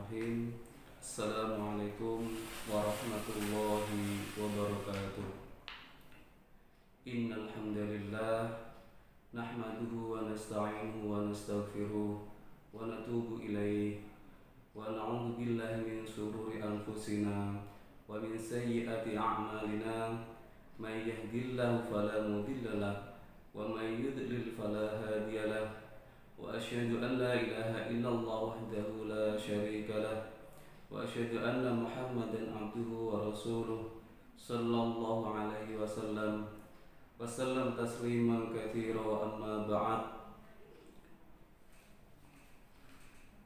Bismillahirrahmanirrahim. Assalamualaikum warahmatullahi wabarakatuh. Innal hamdalillah nahmaduhu wa nasta'inuhu wa nastaghfiruh wa natubu ilaihi wa na'udzu billahi min shururi anfusina wa min sayyiati a'malina. May yahdihillahu fala mudilla lahu wa may yudlil fala hadiya lahu. وأشهد أن لا إله إلا الله وحده لا شريك له وأشهد أن محمدا عبده ورسوله صلى الله عليه وسلم تسليما كثيرا. أما بعد.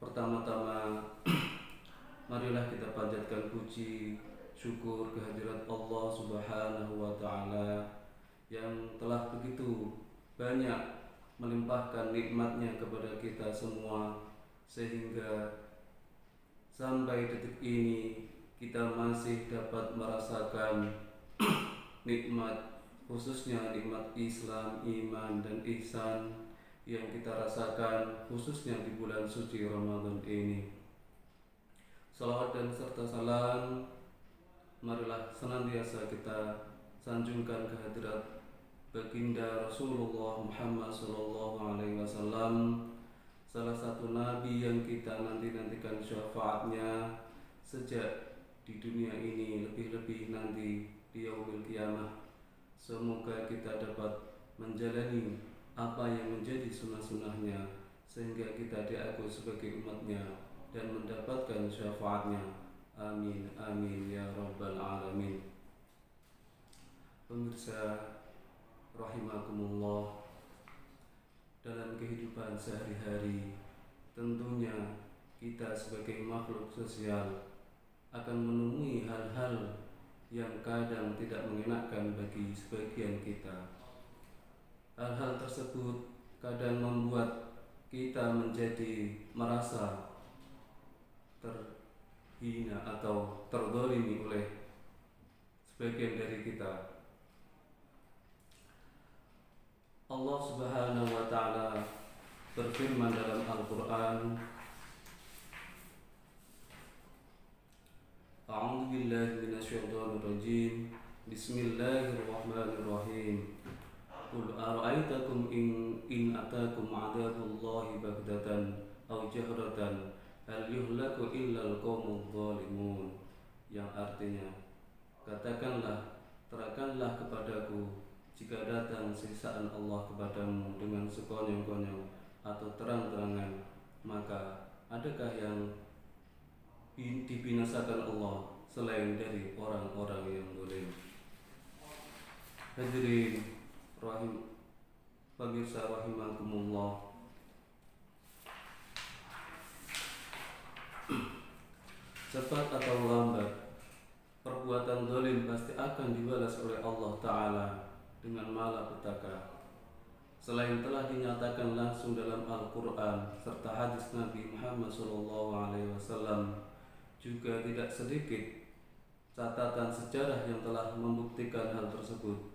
Pertama-tama marilah kita panjatkan puji syukur kehadirat Allah Subhanahu wa taala yang telah begitu banyak melimpahkan nikmatnya kepada kita semua, sehingga sampai detik ini kita masih dapat merasakan nikmat, khususnya nikmat Islam, iman, dan ihsan yang kita rasakan khususnya di bulan suci Ramadan ini. Salawat dan serta salam marilah senantiasa kita sanjungkan kehadirat Baginda Rasulullah Muhammad sallallahu alaihi wasallam, salah satu nabi yang kita nantikan syafaatnya sejak di dunia ini, lebih-lebih nanti di yaumil qiyamah. Semoga kita dapat menjalani apa yang menjadi sunnah-sunnahnya sehingga kita diakui sebagai umatnya dan mendapatkan syafaatnya. Amin amin ya rabbal alamin. Pemirsa rahimakumullah, dalam kehidupan sehari-hari tentunya kita sebagai makhluk sosial akan menemui hal-hal yang kadang tidak mengenakan bagi sebagian kita. Hal-hal tersebut kadang membuat kita menjadi merasa terhina atau terzalimi oleh sebagian dari kita. Allah Subhanahu wa taala berfirman dalam Al-Qur'an, A'udzu billahi minasyaitonir rajim. Bismillahirrahmanirrahim. Qul ara'aitakum in atakum 'adzabullahi baghtatan aw jahratan hal yuhlaku illa al-qaumudz zalimun. Yang artinya, katakanlah, terangkanlah kepadaku jika datang siksaan Allah kepadamu dengan sekonyong-konyong atau terang-terangan, maka adakah yang dibinasakan Allah selain dari orang-orang yang zalim? Hadirin pemirsa rahimakumullah, cepat atau lambat perbuatan zalim pasti akan dibalas oleh Allah Ta'ala dengan malapetaka. Selain telah dinyatakan langsung dalam Al-Quran serta hadis Nabi Muhammad SAW, juga tidak sedikit catatan sejarah yang telah membuktikan hal tersebut.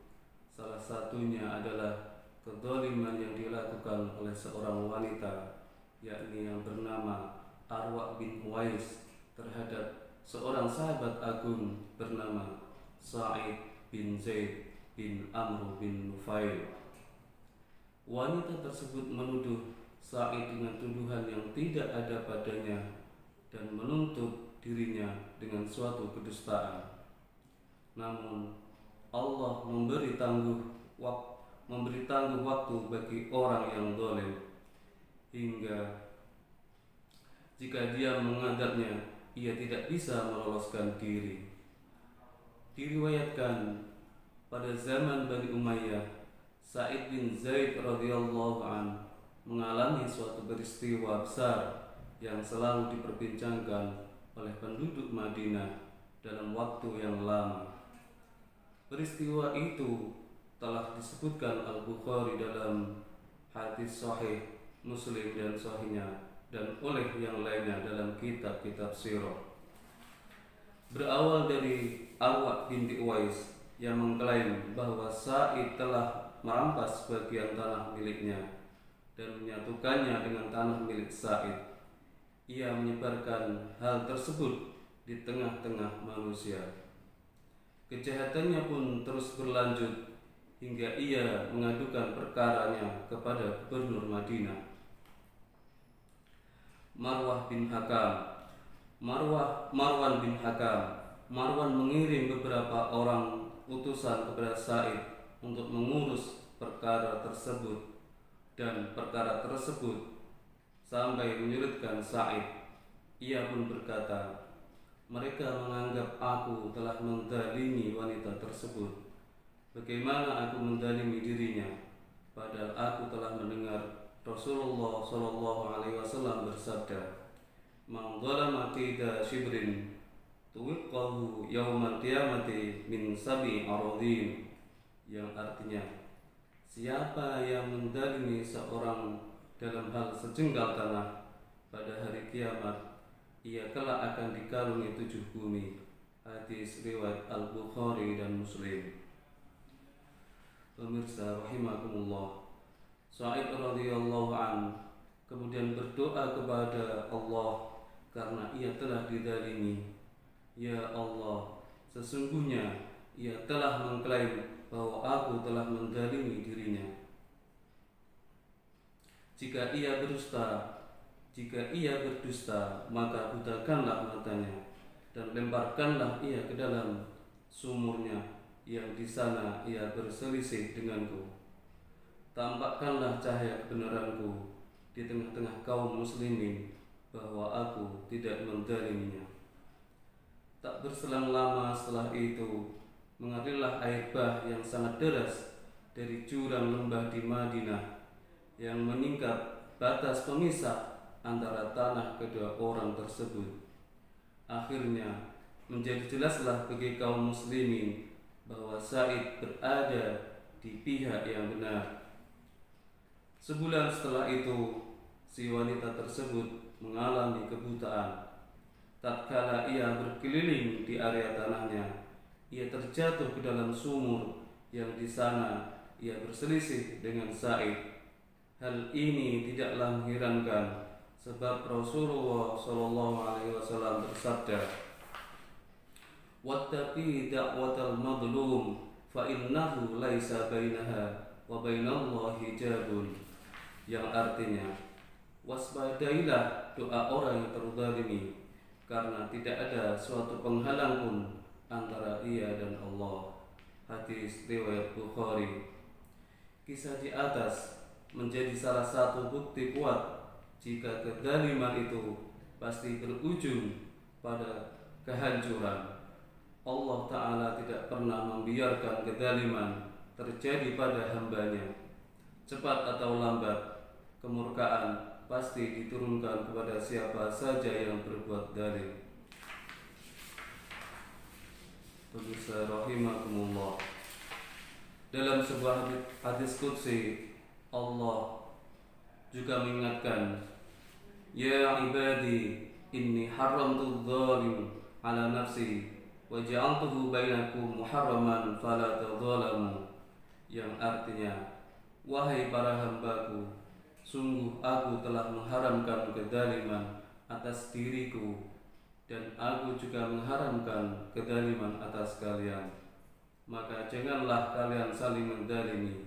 Salah satunya adalah kezaliman yang dilakukan oleh seorang wanita, yakni yang bernama Arwa bin Uwais, terhadap seorang sahabat agung bernama Sa'id bin Zaid bin Amr bin Nufail. Wanita tersebut menuduh Sa'id dengan tuduhan yang tidak ada padanya dan menuntut dirinya dengan suatu kedustaan. Namun Allah memberi tangguh waktu bagi orang yang zalim, hingga jika dia menghadapnya ia tidak bisa meloloskan diri. Diriwayatkan pada zaman Bani Umayyah, Sa'id bin Zaid radhiyallahu an mengalami suatu peristiwa besar yang selalu diperbincangkan oleh penduduk Madinah dalam waktu yang lama. Peristiwa itu telah disebutkan Al-Bukhari dalam hadis sahih, Muslim dan sahihnya, dan oleh yang lainnya dalam kitab-kitab sirah. Berawal dari Arwa binti Uwais yang mengklaim bahwa Sa'id telah merampas sebagian tanah miliknya dan menyatukannya dengan tanah milik Sa'id. ia menyebarkan hal tersebut di tengah-tengah manusia. Kejahatannya pun terus berlanjut hingga ia mengadukan perkaranya kepada gubernur Madinah, Marwan bin Hakam. Marwan mengirim beberapa orang utusan kepada Sa'id untuk mengurus perkara tersebut, dan perkara tersebut sampai menyulitkan Sa'id. Ia pun berkata, mereka menganggap aku telah menzalimi wanita tersebut. Bagaimana aku menzalimi dirinya, padahal aku telah mendengar Rasulullah SAW bersabda, "Man zalama qida shibrin tuwiqqahu yaumal qiyamati min sab'i aradin," yang artinya, siapa yang menzalimi seorang dalam hal sejengkal tanah, pada hari kiamat ia kelak akan dikarungi 7 bumi. Hadis riwayat Al-Bukhari dan Muslim. Pemirsa rahimakumullah, Sa'id radhiyallahu an kemudian berdoa kepada Allah karena ia telah dizalimi. Ya Allah, sesungguhnya ia telah mengklaim bahwa aku telah menzalimi dirinya. Jika ia berdusta, maka butakanlah matanya dan lemparkanlah ia ke dalam sumurnya yang di sana ia berselisih denganku. Tampakkanlah cahaya kebenaranku di tengah-tengah kaum muslimin bahwa aku tidak menzaliminya. Tak berselang lama setelah itu, mengalirlah air bah yang sangat deras dari jurang lembah di Madinah yang meningkat batas pemisah antara tanah kedua orang tersebut. Akhirnya menjadi jelaslah bagi kaum muslimin bahwa Sa'id berada di pihak yang benar. Sebulan setelah itu, si wanita tersebut mengalami kebutaan. Tatkala ia berkeliling di area tanahnya, ia terjatuh ke dalam sumur yang di sana ia berselisih dengan Sa'id. Hal ini tidaklah mengherankan, sebab Rasulullah SAW bersabda, "Wattaqi da'watal madlum fa innahu laisa bainaha wa bainallahi hijabun," yang artinya, waspadailah doa orang yang terzalimi, karena tidak ada suatu penghalang pun antara ia dan Allah. Hadis riwayat Bukhari. Kisah di atas menjadi salah satu bukti kuat jika kezaliman itu pasti berujung pada kehancuran. Allah Ta'ala tidak pernah membiarkan kezaliman terjadi pada hambanya. Cepat atau lambat, kemurkaan pasti diturunkan kepada siapa saja yang berbuat zalim. Pemirsa rahimakumullah, dalam sebuah hadis qudsi, Allah juga mengingatkan, "Ya ibadi, inni haramtu adh-dhalim ala nafsi wa ja'altuhu bainakum muharraman fala tadzalamu," yang artinya, wahai para hambaku, sungguh aku telah mengharamkan kezaliman atas diriku, dan aku juga mengharamkan kezaliman atas kalian, maka janganlah kalian saling menzalimi.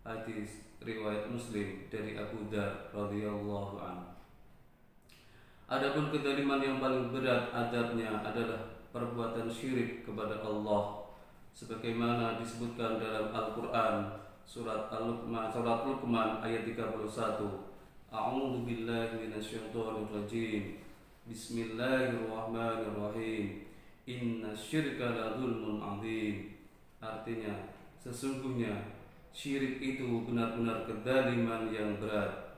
Hadis riwayat Muslim dari Abu Dzar radhiyallahu anhu. Adapun kezaliman yang paling berat adabnya adalah perbuatan syirik kepada Allah, sebagaimana disebutkan dalam Al-Qur'an surat Luqman ayat 31. A'udzu billahi minasyaitonir rajim. Bismillahirrahmanirrahim. Innasyirka la dzulmun 'adzim. Artinya, sesungguhnya syirik itu benar-benar kezaliman yang berat.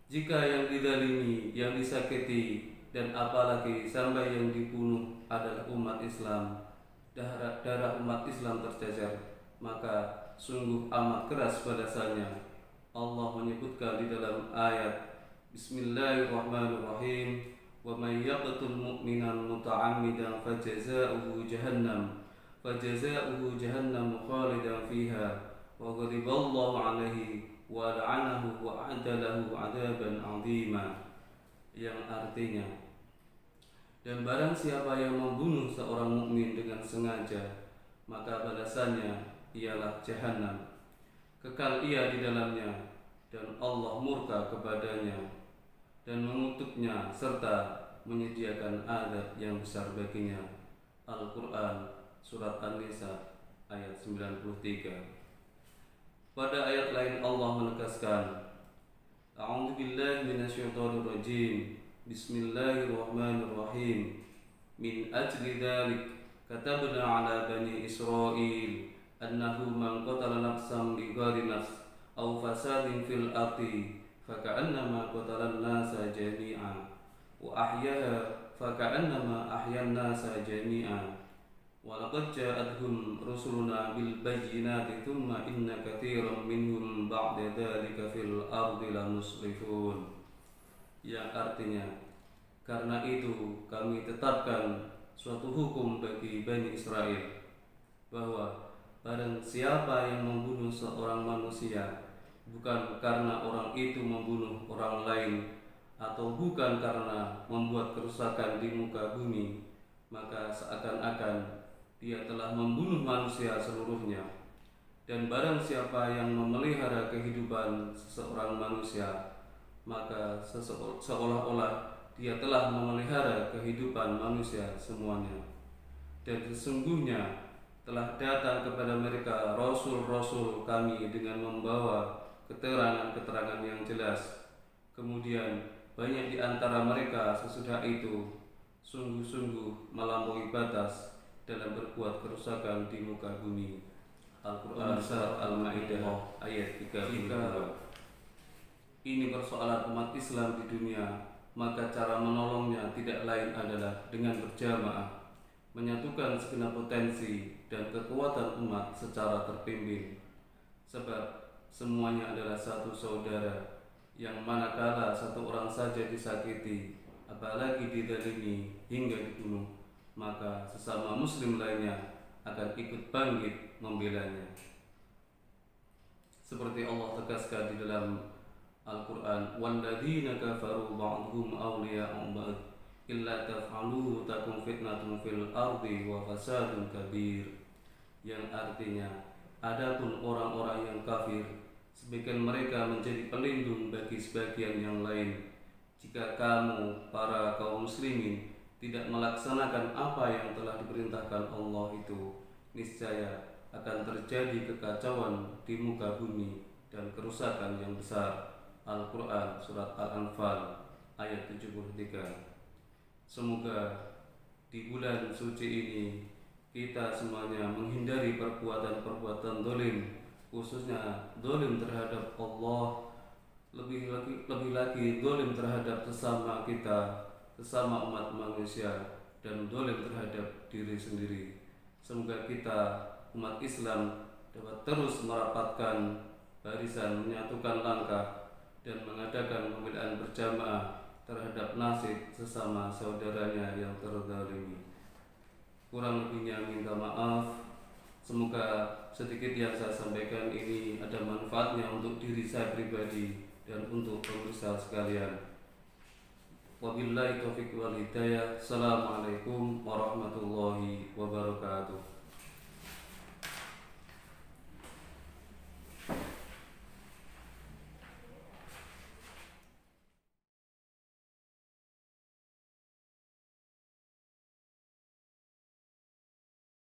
Jika yang dizalimi, yang disakiti, dan apalagi sampai yang dibunuh adalah umat Islam, darah umat Islam tercecer, maka sungguh amat keras balasannya. Allah menyebutkan di dalam ayat Bismillahirrahmanirrahim, "Wa may yaqtul mu'minan muta'ammidan fajaza'uhu jahannam khalidan fiha wa ghadiballahu 'alaihi wa la'anahu wa a'dalahu 'adaban 'azima, yang artinya, dan barang siapa yang membunuh seorang mukmin dengan sengaja, maka balasannya ialah jahanam, kekal ia di dalamnya, dan Allah murka kepadanya dan mengutuknya serta menyediakan azab yang besar baginya. Al-Quran Surat An-Nisa ayat 93. Pada ayat lain Allah menegaskan, A'udzubillahi minasyaitonirrajim. Bismillahirrahmanirrahim. Min ajli dzalik katabna 'ala bani Israil annahu man qatala nafsan bighairi nafs aw fasadin fil ardi faka'annama qatala an-nasa jami'an wa ahyaha faka'annama ahyan nasa jami'an wa laqad ja'atuhum rusuluna bil bayyinati thumma inna katsiran minhum ba'da dzalika fil ardi lamusrifun, yang artinya, karena itu kami tetapkan suatu hukum bagi Bani Israel, bahwa barang siapa yang membunuh seorang manusia bukan karena orang itu membunuh orang lain atau bukan karena membuat kerusakan di muka bumi, maka seakan-akan dia telah membunuh manusia seluruhnya. Dan barang siapa yang memelihara kehidupan seseorang manusia, maka seolah-olah dia telah memelihara kehidupan manusia semuanya. Dan sesungguhnya telah datang kepada mereka rasul-rasul kami dengan membawa keterangan-keterangan yang jelas. Kemudian banyak di antara mereka sesudah itu sungguh-sungguh melampaui batas dalam berbuat kerusakan di muka bumi. Al-Quran Surat Al-Ma'idah ayat 32. Jika ini persoalan umat Islam di dunia, maka cara menolongnya tidak lain adalah dengan berjamaah, menyatukan segenap potensi dan kekuatan umat secara terpimpin. Sebab semuanya adalah satu saudara, yang manakala satu orang saja disakiti, apalagi dizalimi hingga dibunuh, maka sesama muslim lainnya akan ikut bangkit membelanya. Seperti Allah tegaskan di dalam Al-Quran, وَالَّذِينَ كَفَرُوا بَعْضُهُمْ أَوْلِيَاءُ بَعْضٍ إِلَّا تَفْعَلُوهُ تَكُنْ فِتْنَةٌ فِي الْأَرْضِ وَفَسَادٌ كَبِيرٌ, yang artinya, adapun orang-orang yang kafir, sebagian mereka menjadi pelindung bagi sebagian yang lain. Jika kamu, para kaum muslimin, tidak melaksanakan apa yang telah diperintahkan Allah itu, niscaya akan terjadi kekacauan di muka bumi dan kerusakan yang besar. Al-Quran Surat Al-Anfal ayat 73. Semoga di bulan suci ini kita semuanya menghindari perbuatan-perbuatan dolim, khususnya dolim terhadap Allah, lebih lagi dolim terhadap sesama kita, sesama umat manusia, dan dolim terhadap diri sendiri. Semoga kita umat Islam dapat terus merapatkan barisan, menyatukan langkah, dan mengadakan pembelaan berjamaah terhadap nasib sesama saudaranya yang terzalimi. Kurang lebihnya minta maaf. Semoga sedikit yang saya sampaikan ini ada manfaatnya untuk diri saya pribadi dan untuk pemirsa sekalian. Wabillahi taufiq wal hidayah. Assalamualaikum warahmatullahi wabarakatuh.